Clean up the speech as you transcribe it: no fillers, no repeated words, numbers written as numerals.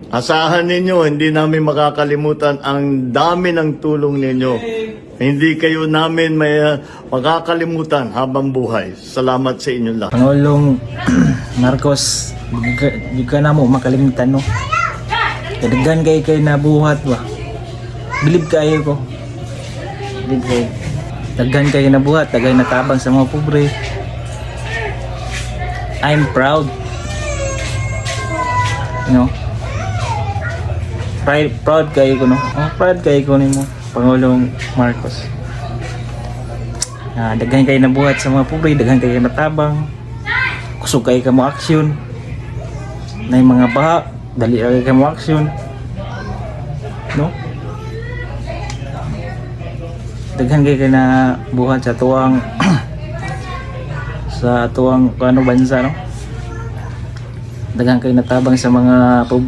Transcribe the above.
Asahan ninyo, hindi namin makakalimutan ang dami ng tulong ninyo. Hindi kayo namin may makakalimutan habang buhay. Salamat sa inyo lahat. Pangulong Marcos, di ka na mo makalimutan, no? Kadaghan kayo nabuhat ba? Bilib kayo ko. Bilib kayo. Daghan kayo nabuhat, daghan natabang sa mga pobre. I'm proud. You know? Proud kayo ko, no? Oh, proud kayo ko ni mo, Pangulong Marcos. Daghan kayo nabuhat sa mga pobre, daghan kayo natabang. Kusog kayo ka mo aksyon. Na yung mga baha, dali kayo mo aksyon. No? Daghan kayo na buhat sa tuwang sa tuwang ano bansa, no? Daghan kayo natabang sa mga pobre.